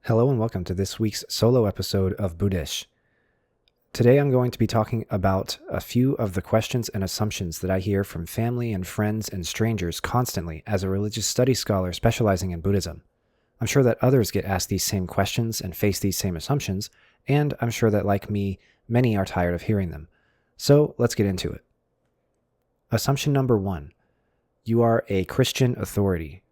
Hello and welcome to this week's solo episode of Buddhish. Today I'm going to be talking about a few of the questions and assumptions that I hear from family and friends and strangers constantly as a religious studies scholar specializing in Buddhism. I'm sure that others get asked these same questions and face these same assumptions, and I'm sure that, like me, many are tired of hearing them. So let's get into it. Assumption number 1. You are a Christian authority.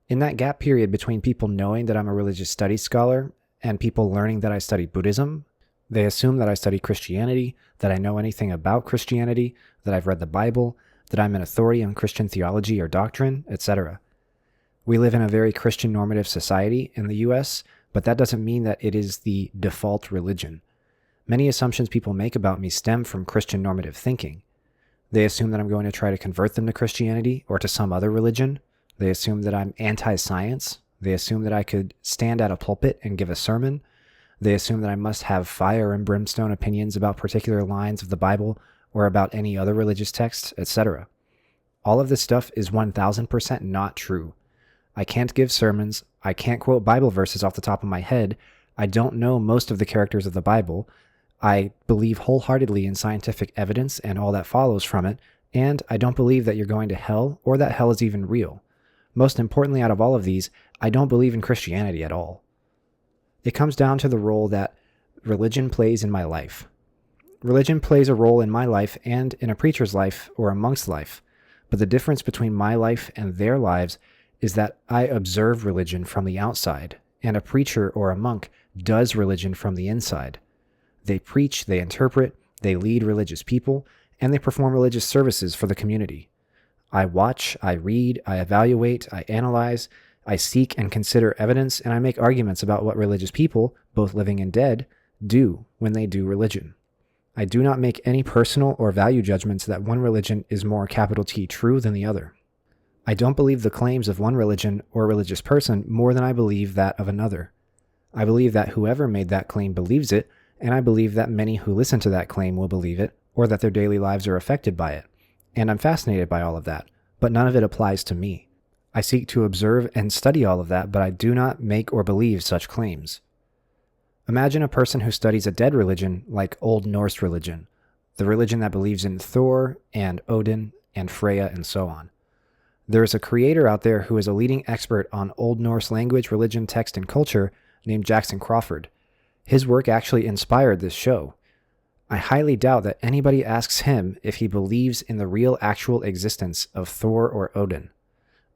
In that gap period between people knowing that I'm a religious studies scholar and people learning that I study Buddhism, they assume that I study Christianity, that I know anything about Christianity, that I've read the Bible, that I'm an authority on Christian theology or doctrine, etc. We live in a very Christian normative society in the US, but that doesn't mean that it is the default religion. Many assumptions people make about me stem from Christian normative thinking. They assume that I'm going to try to convert them to Christianity or to some other religion. They assume that I'm anti-science. They assume that I could stand at a pulpit and give a sermon. They assume that I must have fire and brimstone opinions about particular lines of the Bible or about any other religious text, etc. All of this stuff is 1000% not true. I can't give sermons. I can't quote Bible verses off the top of my head. I don't know most of the characters of the Bible. I believe wholeheartedly in scientific evidence and all that follows from it, and I don't believe that you're going to hell or that hell is even real. Most importantly out of all of these, I don't believe in Christianity at all. It comes down to the role that religion plays in my life. Religion plays a role in my life and in a preacher's life or a monk's life, but the difference between my life and their lives is that I observe religion from the outside, and a preacher or a monk does religion from the inside. They preach, they interpret, they lead religious people, and they perform religious services for the community. I watch, I read, I evaluate, I analyze, I seek and consider evidence, and I make arguments about what religious people, both living and dead, do when they do religion. I do not make any personal or value judgments that one religion is more capital T true than the other. I don't believe the claims of one religion or religious person more than I believe that of another. I believe that whoever made that claim believes it, and I believe that many who listen to that claim will believe it, or that their daily lives are affected by it. And I'm fascinated by all of that, but none of it applies to me. I seek to observe and study all of that, but I do not make or believe such claims. Imagine a person who studies a dead religion like Old Norse religion, the religion that believes in Thor and Odin and Freya and so on. There is a creator out there who is a leading expert on Old Norse language, religion, text, and culture named Jackson Crawford. His work actually inspired this show. I highly doubt that anybody asks him if he believes in the real actual existence of Thor or Odin.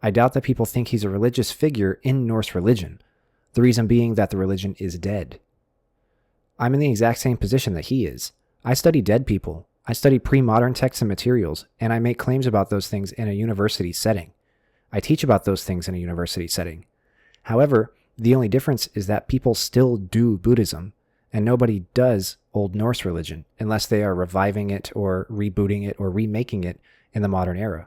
I doubt that people think he's a religious figure in Norse religion, the reason being that the religion is dead. I'm in the exact same position that he is. I study dead people. I study pre-modern texts and materials, and I make claims about those things in a university setting. I teach about those things in a university setting. However, the only difference is that people still do Buddhism, and nobody does Old Norse religion unless they are reviving it or rebooting it or remaking it in the modern era.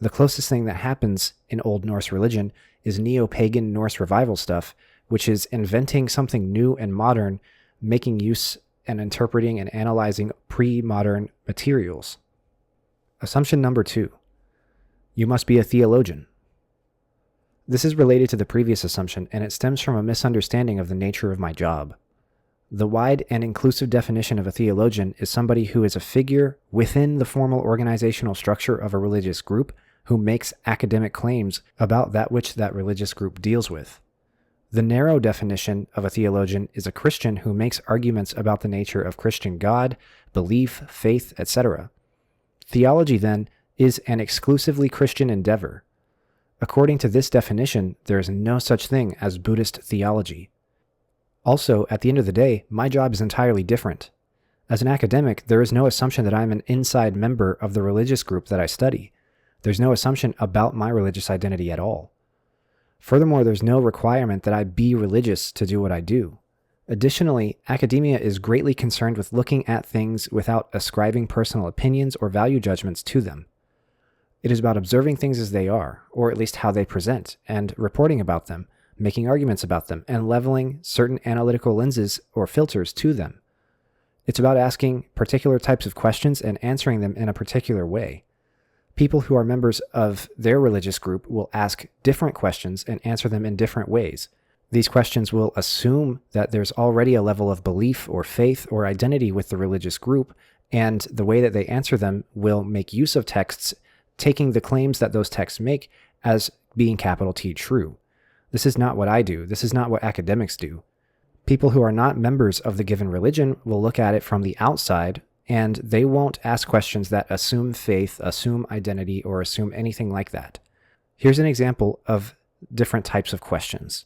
The closest thing that happens in Old Norse religion is neo-pagan Norse revival stuff, which is inventing something new and modern, making use and interpreting and analyzing pre-modern materials. Assumption number 2. You must be a theologian. This is related to the previous assumption, and it stems from a misunderstanding of the nature of my job. The wide and inclusive definition of a theologian is somebody who is a figure within the formal organizational structure of a religious group who makes academic claims about that which that religious group deals with. The narrow definition of a theologian is a Christian who makes arguments about the nature of Christian God, belief, faith, etc. Theology, then, is an exclusively Christian endeavor. According to this definition, there is no such thing as Buddhist theology. Also, at the end of the day, my job is entirely different. As an academic, there is no assumption that I'm an inside member of the religious group that I study. There's no assumption about my religious identity at all. Furthermore, there's no requirement that I be religious to do what I do. Additionally, academia is greatly concerned with looking at things without ascribing personal opinions or value judgments to them. It is about observing things as they are, or at least how they present, and reporting about them, making arguments about them, and leveling certain analytical lenses or filters to them. It's about asking particular types of questions and answering them in a particular way. People who are members of their religious group will ask different questions and answer them in different ways. These questions will assume that there's already a level of belief or faith or identity with the religious group, and the way that they answer them will make use of texts, taking the claims that those texts make as being capital T true. This is not what I do. This is not what academics do. People who are not members of the given religion will look at it from the outside, and they won't ask questions that assume faith, assume identity, or assume anything like that. Here's an example of different types of questions.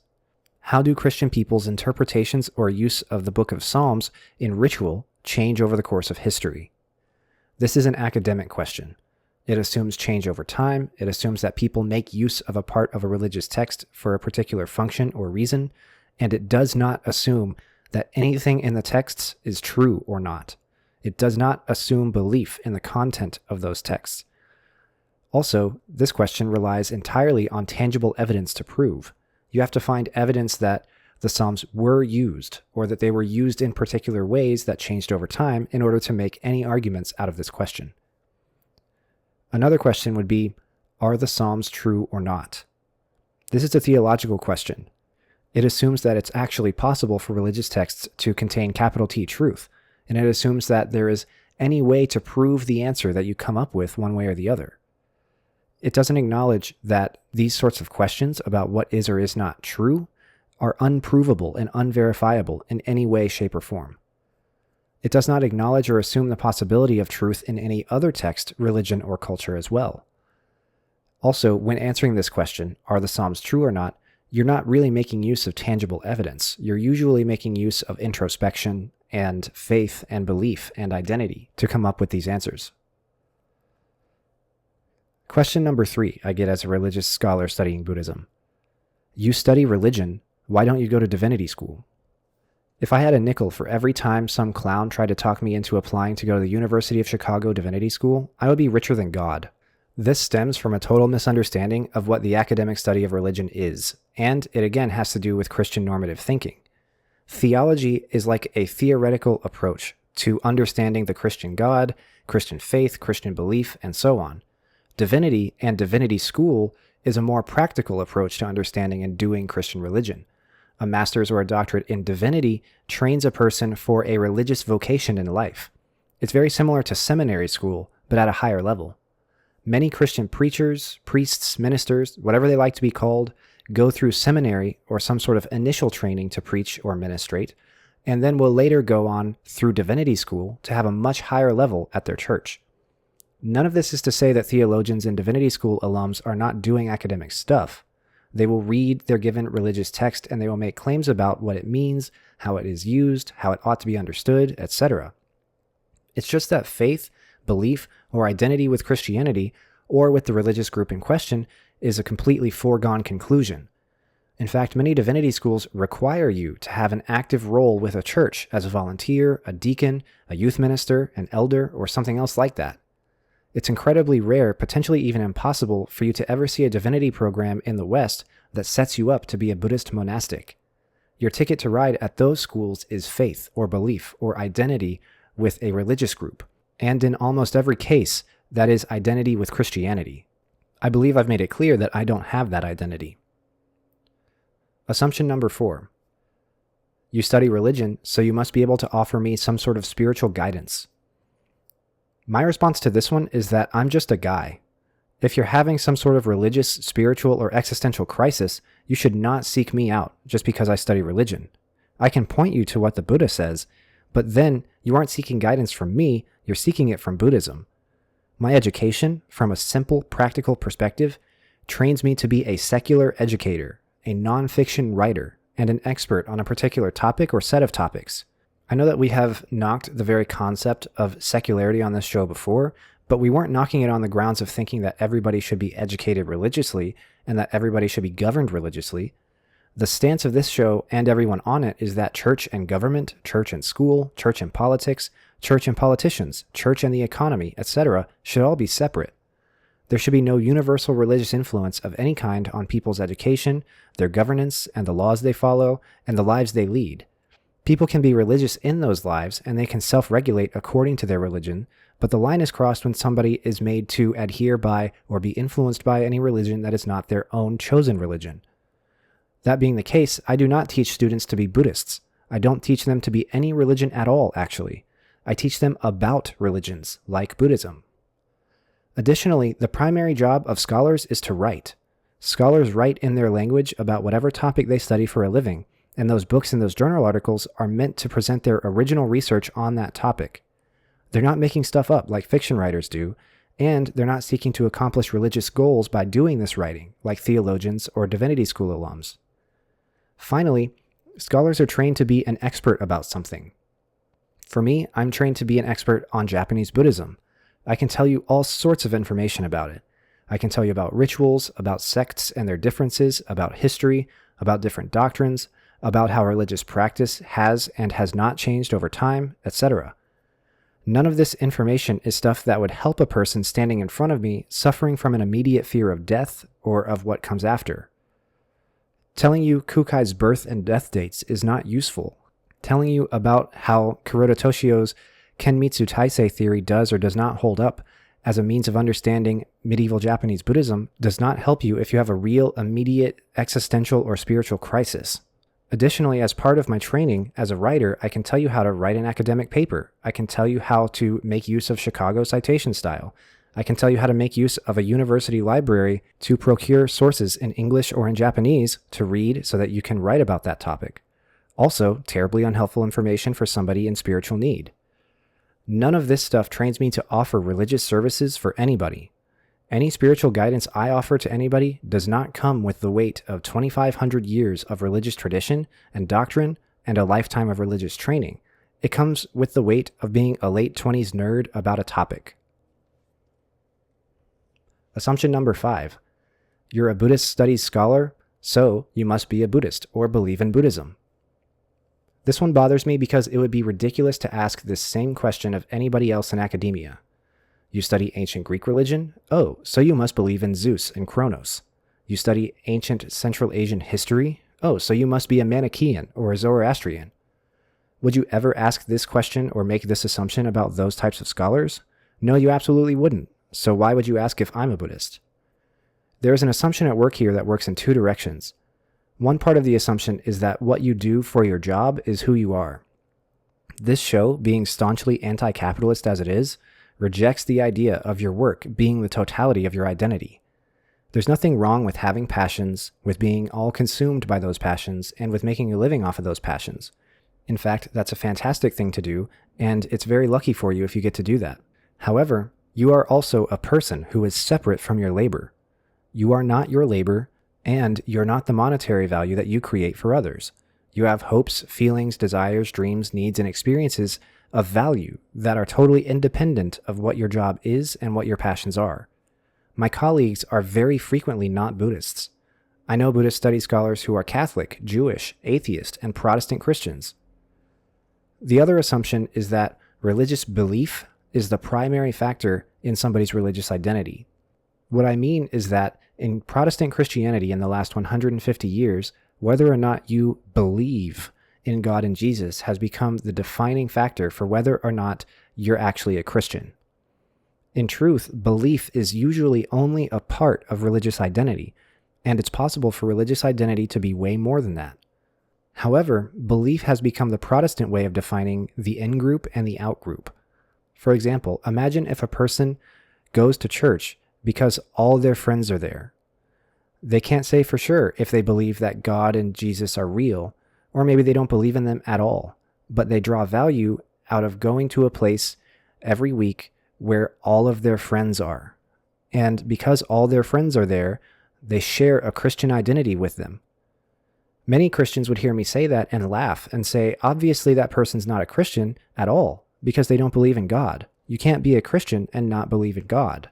How do Christian people's interpretations or use of the Book of Psalms in ritual change over the course of history? This is an academic question. It assumes change over time. It assumes that people make use of a part of a religious text for a particular function or reason, and it does not assume that anything in the texts is true or not. It does not assume belief in the content of those texts. Also, this question relies entirely on tangible evidence to prove. You have to find evidence that the Psalms were used, or that they were used in particular ways that changed over time in order to make any arguments out of this question. Another question would be, are the Psalms true or not? This is a theological question. It assumes that it's actually possible for religious texts to contain capital T truth, and it assumes that there is any way to prove the answer that you come up with one way or the other. It doesn't acknowledge that these sorts of questions about what is or is not true are unprovable and unverifiable in any way, shape, or form. It does not acknowledge or assume the possibility of truth in any other text, religion, or culture as well. Also, when answering this question, are the Psalms true or not, you're not really making use of tangible evidence. You're usually making use of introspection and faith and belief and identity to come up with these answers. Question number 3 I get as a religious scholar studying Buddhism. You study religion, why don't you go to divinity school? If I had a nickel for every time some clown tried to talk me into applying to go to the University of Chicago Divinity School, I would be richer than God. This stems from a total misunderstanding of what the academic study of religion is, and it again has to do with Christian normative thinking. Theology is like a theoretical approach to understanding the Christian God, Christian faith, Christian belief, and so on. Divinity and divinity school is a more practical approach to understanding and doing Christian religion. A master's or a doctorate in divinity trains a person for a religious vocation in life. It's very similar to seminary school, but at a higher level. Many Christian preachers, priests, ministers, whatever they like to be called, go through seminary or some sort of initial training to preach or ministrate, and then will later go on through divinity school to have a much higher level at their church. None of this is to say that theologians in divinity school alums are not doing academic stuff. They will read their given religious text and they will make claims about what it means, how it is used, how it ought to be understood, etc. It's just that faith, belief, or identity with Christianity or with the religious group in question is a completely foregone conclusion. In fact, many divinity schools require you to have an active role with a church as a volunteer, a deacon, a youth minister, an elder, or something else like that. It's incredibly rare, potentially even impossible, for you to ever see a divinity program in the West that sets you up to be a Buddhist monastic. Your ticket to ride at those schools is faith or belief or identity with a religious group. And in almost every case, that is identity with Christianity. I believe I've made it clear that I don't have that identity. Assumption number 4. You study religion, so you must be able to offer me some sort of spiritual guidance. My response to this one is that I'm just a guy. If you're having some sort of religious, spiritual, or existential crisis, you should not seek me out just because I study religion. I can point you to what the Buddha says, but then you aren't seeking guidance from me, you're seeking it from Buddhism. My education, from a simple, practical perspective, trains me to be a secular educator, a non-fiction writer, and an expert on a particular topic or set of topics. I know that we have knocked the very concept of secularity on this show before, but we weren't knocking it on the grounds of thinking that everybody should be educated religiously and that everybody should be governed religiously. The stance of this show and everyone on it is that church and government, church and school, church and politics, church and politicians, church and the economy, etc. should all be separate. There should be no universal religious influence of any kind on people's education, their governance, and the laws they follow, and the lives they lead. People can be religious in those lives, and they can self-regulate according to their religion, but the line is crossed when somebody is made to adhere by or be influenced by any religion that is not their own chosen religion. That being the case, I do not teach students to be Buddhists. I don't teach them to be any religion at all, actually. I teach them about religions, like Buddhism. Additionally, the primary job of scholars is to write. Scholars write in their language about whatever topic they study for a living, and those books and those journal articles are meant to present their original research on that topic. They're not making stuff up like fiction writers do, and they're not seeking to accomplish religious goals by doing this writing, like theologians or divinity school alums. Finally, scholars are trained to be an expert about something. For me, I'm trained to be an expert on Japanese Buddhism. I can tell you all sorts of information about it. I can tell you about rituals, about sects and their differences, about history, about different doctrines, about how religious practice has and has not changed over time, etc. None of this information is stuff that would help a person standing in front of me suffering from an immediate fear of death or of what comes after. Telling you Kukai's birth and death dates is not useful. Telling you about how Kuroda Toshio's Kenmitsu Taisei theory does or does not hold up as a means of understanding medieval Japanese Buddhism does not help you if you have a real, immediate, existential, or spiritual crisis. Additionally, as part of my training as a writer, I can tell you how to write an academic paper. I can tell you how to make use of Chicago citation style. I can tell you how to make use of a university library to procure sources in English or in Japanese to read so that you can write about that topic. Also, terribly unhelpful information for somebody in spiritual need. None of this stuff trains me to offer religious services for anybody. Any spiritual guidance I offer to anybody does not come with the weight of 2,500 years of religious tradition and doctrine and a lifetime of religious training. It comes with the weight of being a late 20s nerd about a topic. Assumption number 5. You're a Buddhist studies scholar, so you must be a Buddhist or believe in Buddhism. This one bothers me because it would be ridiculous to ask this same question of anybody else in academia. You study ancient Greek religion? Oh, so you must believe in Zeus and Kronos. You study ancient Central Asian history? Oh, so you must be a Manichaean or a Zoroastrian. Would you ever ask this question or make this assumption about those types of scholars? No, you absolutely wouldn't. So why would you ask if I'm a Buddhist? There is an assumption at work here that works in two directions. One part of the assumption is that what you do for your job is who you are. This show, being staunchly anti-capitalist as it is, rejects the idea of your work being the totality of your identity. There's nothing wrong with having passions, with being all consumed by those passions, and with making a living off of those passions. In fact, that's a fantastic thing to do, and it's very lucky for you if you get to do that. However, you are also a person who is separate from your labor. You are not your labor, and you're not the monetary value that you create for others. You have hopes, feelings, desires, dreams, needs, and experiences of value that are totally independent of what your job is and what your passions are. My colleagues are very frequently not Buddhists. I know Buddhist studies scholars who are Catholic, Jewish, atheist, and Protestant Christians. The other assumption is that religious belief is the primary factor in somebody's religious identity. What I mean is that in Protestant Christianity in the last 150 years, whether or not you believe in God and Jesus has become the defining factor for whether or not you're actually a Christian. In truth, belief is usually only a part of religious identity, and it's possible for religious identity to be way more than that. However, belief has become the Protestant way of defining the in-group and the out-group. For example, imagine if a person goes to church because all their friends are there. They can't say for sure if they believe that God and Jesus are real, or maybe they don't believe in them at all, but they draw value out of going to a place every week where all of their friends are. And because all their friends are there, they share a Christian identity with them. Many Christians would hear me say that and laugh and say, obviously that person's not a Christian at all because they don't believe in God. You can't be a Christian and not believe in God.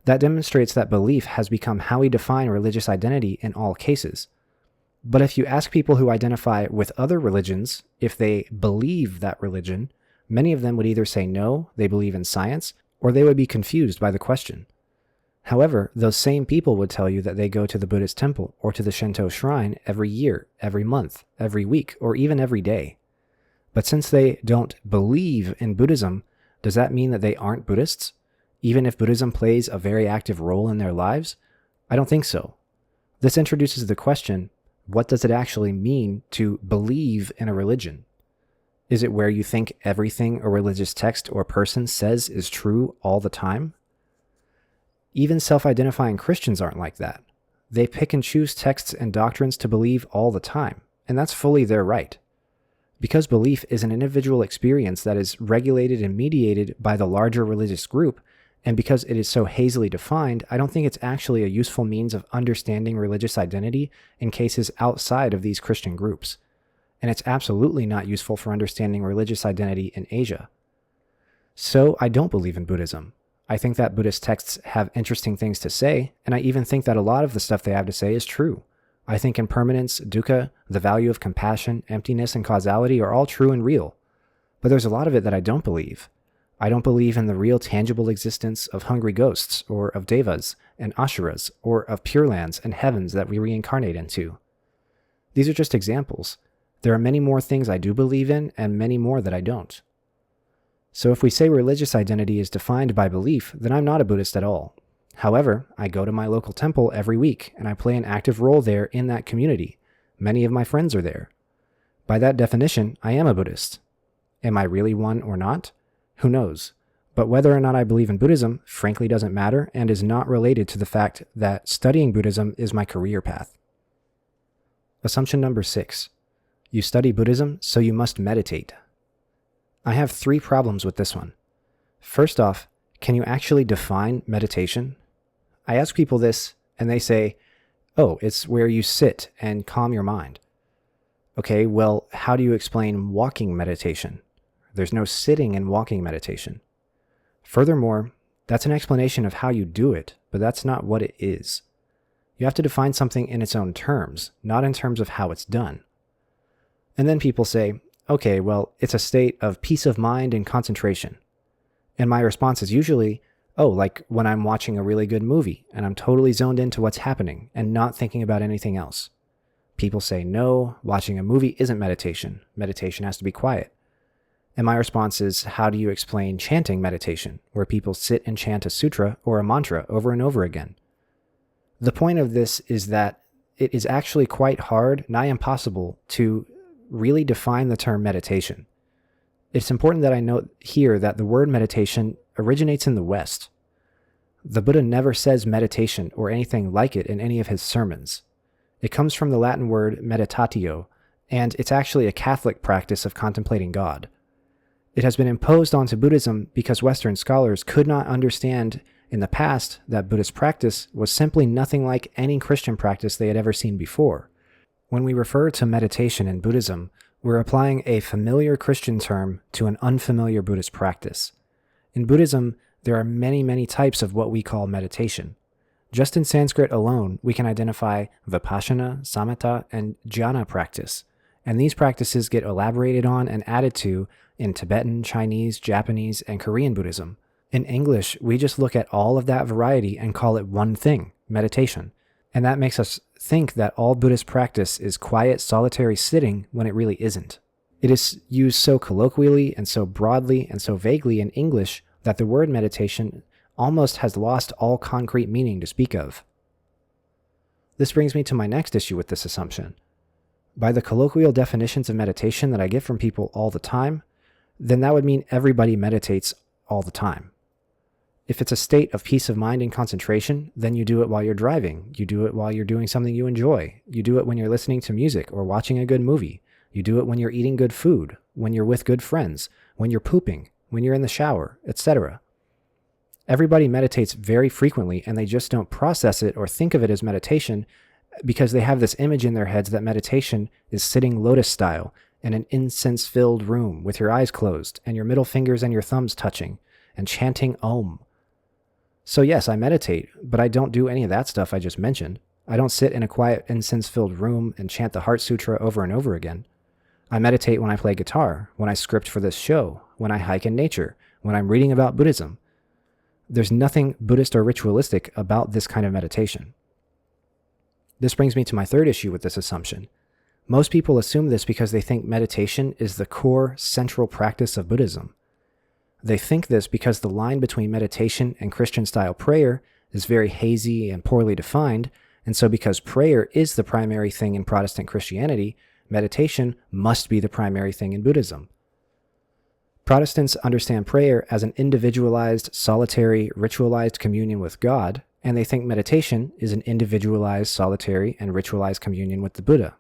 That demonstrates that belief has become how we define religious identity in all cases. But if you ask people who identify with other religions if they believe that religion, many of them would either say no, they believe in science, or they would be confused by the question. However, those same people would tell you that they go to the Buddhist temple or to the Shinto shrine every year, every month, every week, or even every day. But since they don't believe in Buddhism, does that mean that they aren't Buddhists? Even if Buddhism plays a very active role in their lives? I don't think so. This introduces the question, What does it actually mean to believe in a religion? Is it where you think everything a religious text or person says is true all the time? Even self-identifying Christians aren't like that. They pick and choose texts and doctrines to believe all the time, and that's fully their right. Because belief is an individual experience that is regulated and mediated by the larger religious group, and because it is so hazily defined, I don't think it's actually a useful means of understanding religious identity in cases outside of these Christian groups. And it's absolutely not useful for understanding religious identity in Asia. So I don't believe in Buddhism. I think that Buddhist texts have interesting things to say, and I even think that a lot of the stuff they have to say is true. I think impermanence, dukkha, the value of compassion, emptiness, and causality are all true and real. But there's a lot of it that I don't believe. I don't believe in the real tangible existence of hungry ghosts, or of devas and asuras, or of pure lands and heavens that we reincarnate into. These are just examples. There are many more things I do believe in, and many more that I don't. So if we say religious identity is defined by belief, then I'm not a Buddhist at all. However, I go to my local temple every week, and I play an active role there in that community. Many of my friends are there. By that definition, I am a Buddhist. Am I really one or not? Who knows? But whether or not I believe in Buddhism, frankly, doesn't matter and is not related to the fact that studying Buddhism is my career path. Assumption number 6. You study Buddhism, so you must meditate. I have 3 problems with this one. First off, can you actually define meditation? I ask people this, and they say, oh, it's where you sit and calm your mind. Okay, well, how do you explain walking meditation? There's no sitting in walking meditation. Furthermore, that's an explanation of how you do it, but that's not what it is. You have to define something in its own terms, not in terms of how it's done. And then people say, okay, well, it's a state of peace of mind and concentration. And my response is usually, oh, like when I'm watching a really good movie and I'm totally zoned into what's happening and not thinking about anything else. People say, no, watching a movie isn't meditation. Meditation has to be quiet. And my response is, how do you explain chanting meditation, where people sit and chant a sutra or a mantra over and over again? The point of this is that it is actually quite hard, nigh impossible, to really define the term meditation. It's important that I note here that the word meditation originates in the West. The Buddha never says meditation or anything like it in any of his sermons. It comes from the Latin word meditatio, and it's actually a Catholic practice of contemplating God. It has been imposed onto Buddhism because Western scholars could not understand in the past that Buddhist practice was simply nothing like any Christian practice they had ever seen before. When we refer to meditation in Buddhism, we're applying a familiar Christian term to an unfamiliar Buddhist practice. In Buddhism, there are many, many types of what we call meditation. Just in Sanskrit alone, we can identify Vipassana, Samatha, and Jhana practice, and these practices get elaborated on and added to in Tibetan, Chinese, Japanese, and Korean Buddhism. In English, we just look at all of that variety and call it one thing, meditation, and that makes us think that all Buddhist practice is quiet, solitary sitting when it really isn't. It is used so colloquially and so broadly and so vaguely in English that the word meditation almost has lost all concrete meaning to speak of. This brings me to my next issue with this assumption. By the colloquial definitions of meditation that I get from people all the time, then that would mean everybody meditates all the time. If it's a state of peace of mind and concentration, then you do it while you're driving. You do it while you're doing something you enjoy. You do it when you're listening to music or watching a good movie. You do it when you're eating good food, when you're with good friends, when you're pooping, when you're in the shower, etc. Everybody meditates very frequently, and they just don't process it or think of it as meditation because they have this image in their heads that meditation is sitting lotus style in an incense-filled room with your eyes closed and your middle fingers and your thumbs touching and chanting Om. So yes, I meditate, but I don't do any of that stuff I just mentioned. I don't sit in a quiet incense-filled room and chant the Heart Sutra over and over again. I meditate when I play guitar, when I script for this show, when I hike in nature, when I'm reading about Buddhism. There's nothing Buddhist or ritualistic about this kind of meditation. This brings me to my third issue with this assumption. Most people assume this because they think meditation is the core, central practice of Buddhism. They think this because the line between meditation and Christian-style prayer is very hazy and poorly defined, And so because prayer is the primary thing in Protestant Christianity, meditation must be the primary thing in Buddhism. Protestants understand prayer as an individualized, solitary, ritualized communion with God, and they think meditation is an individualized, solitary, and ritualized communion with the Buddha.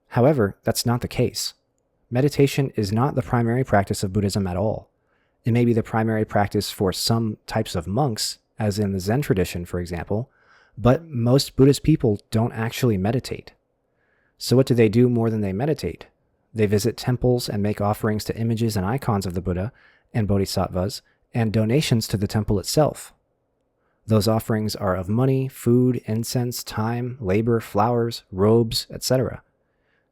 However, that's not the case. Meditation is not the primary practice of Buddhism at all. It may be the primary practice for some types of monks, as in the Zen tradition, for example, but most Buddhist people don't actually meditate. So what do they do more than they meditate? They visit temples and make offerings to images and icons of the Buddha and Bodhisattvas, and donations to the temple itself. Those offerings are of money, food, incense, time, labor, flowers, robes, etc.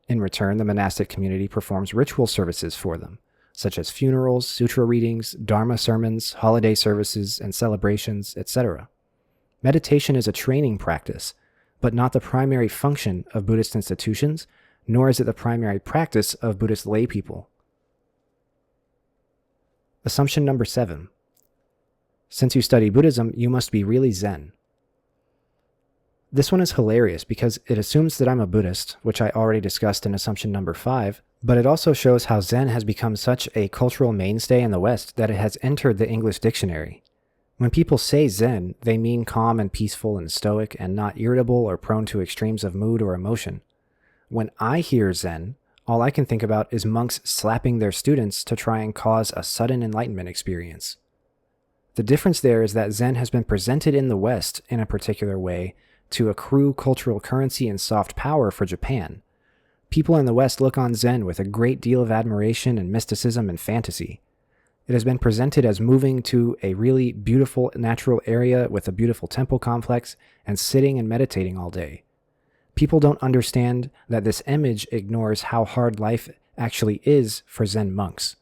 In return, the monastic community performs ritual services for them, such as funerals, sutra readings, dharma sermons, holiday services, and celebrations, etc. Meditation is a training practice, but not the primary function of Buddhist institutions, nor is it the primary practice of Buddhist lay people. Assumption number 7. Since you study Buddhism, you must be really Zen. This one is hilarious because it assumes that I'm a Buddhist, which I already discussed in assumption number 5, but it also shows how Zen has become such a cultural mainstay in the West that it has entered the English dictionary. When people say Zen, they mean calm and peaceful and stoic and not irritable or prone to extremes of mood or emotion. When I hear Zen, all I can think about is monks slapping their students to try and cause a sudden enlightenment experience. The difference there is that Zen has been presented in the West in a particular way to accrue cultural currency and soft power for Japan. People in the West look on Zen with a great deal of admiration and mysticism and fantasy. It has been presented as moving to a really beautiful natural area with a beautiful temple complex and sitting and meditating all day. People don't understand that this image ignores how hard life actually is for Zen monks.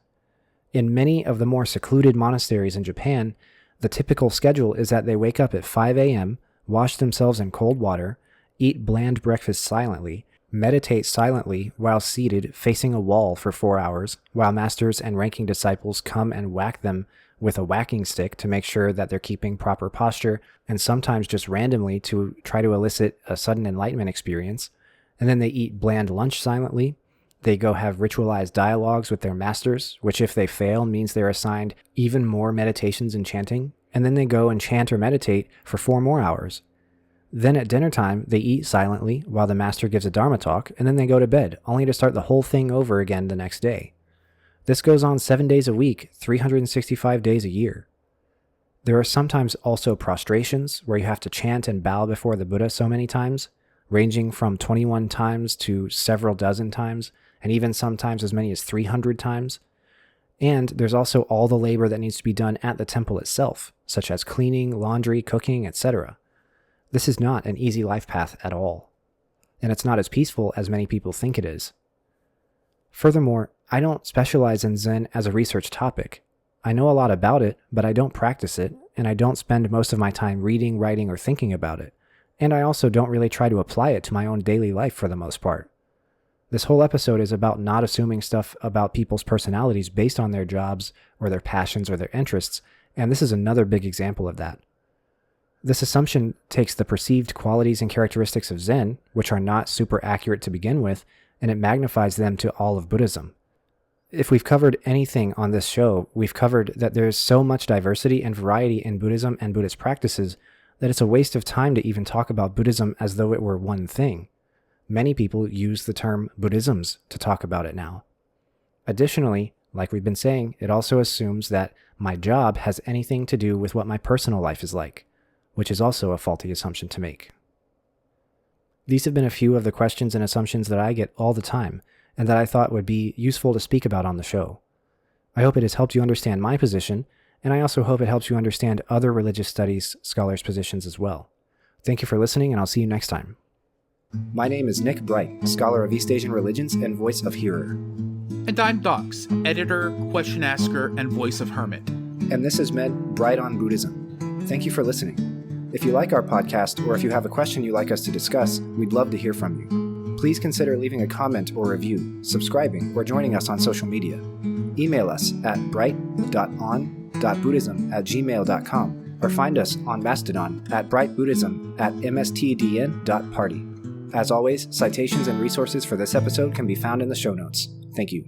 In many of the more secluded monasteries in Japan, the typical schedule is that they wake up at 5 a.m., wash themselves in cold water, eat bland breakfast silently, meditate silently while seated facing a wall for 4 hours, while masters and ranking disciples come and whack them with a whacking stick to make sure that they're keeping proper posture, and sometimes just randomly to try to elicit a sudden enlightenment experience. And then they eat bland lunch silently. They go have ritualized dialogues with their masters, which if they fail means they're assigned even more meditations and chanting. And then they go and chant or meditate for 4 more hours. Then at dinner time, they eat silently while the master gives a dharma talk, and then they go to bed, only to start the whole thing over again the next day. This goes on 7 days a week, 365 days a year. There are sometimes also prostrations, where you have to chant and bow before the Buddha so many times, ranging from 21 times to several dozen times, and even sometimes as many as 300 times. And there's also all the labor that needs to be done at the temple itself, such as cleaning, laundry, cooking, etc. This is not an easy life path at all, and it's not as peaceful as many people think it is. Furthermore, I don't specialize in Zen as a research topic. I know a lot about it, but I don't practice it, and I don't spend most of my time reading, writing, or thinking about it. And I also don't really try to apply it to my own daily life for the most part. This whole episode is about not assuming stuff about people's personalities based on their jobs or their passions or their interests, and this is another big example of that. This assumption takes the perceived qualities and characteristics of Zen, which are not super accurate to begin with, and it magnifies them to all of Buddhism. If we've covered anything on this show, we've covered that there's so much diversity and variety in Buddhism and Buddhist practices that it's a waste of time to even talk about Buddhism as though it were one thing. Many people use the term Buddhisms to talk about it now. Additionally, like we've been saying, it also assumes that my job has anything to do with what my personal life is like, which is also a faulty assumption to make. These have been a few of the questions and assumptions that I get all the time, and that I thought would be useful to speak about on the show. I hope it has helped you understand my position, and I also hope it helps you understand other religious studies scholars' positions as well. Thank you for listening, and I'll see you next time. My name is Nick Bright, scholar of East Asian religions and voice of Hearer. And I'm Docs, editor, question asker, and voice of Hermit. And this has been Bright on Buddhism. Thank you for listening. If you like our podcast, or if you have a question you'd like us to discuss, we'd love to hear from you. Please consider leaving a comment or review, subscribing, or joining us on social media. Email us at bright.on.buddhism@gmail.com or find us on Mastodon at brightbuddhism@mstdn.party. As always, citations and resources for this episode can be found in the show notes. Thank you.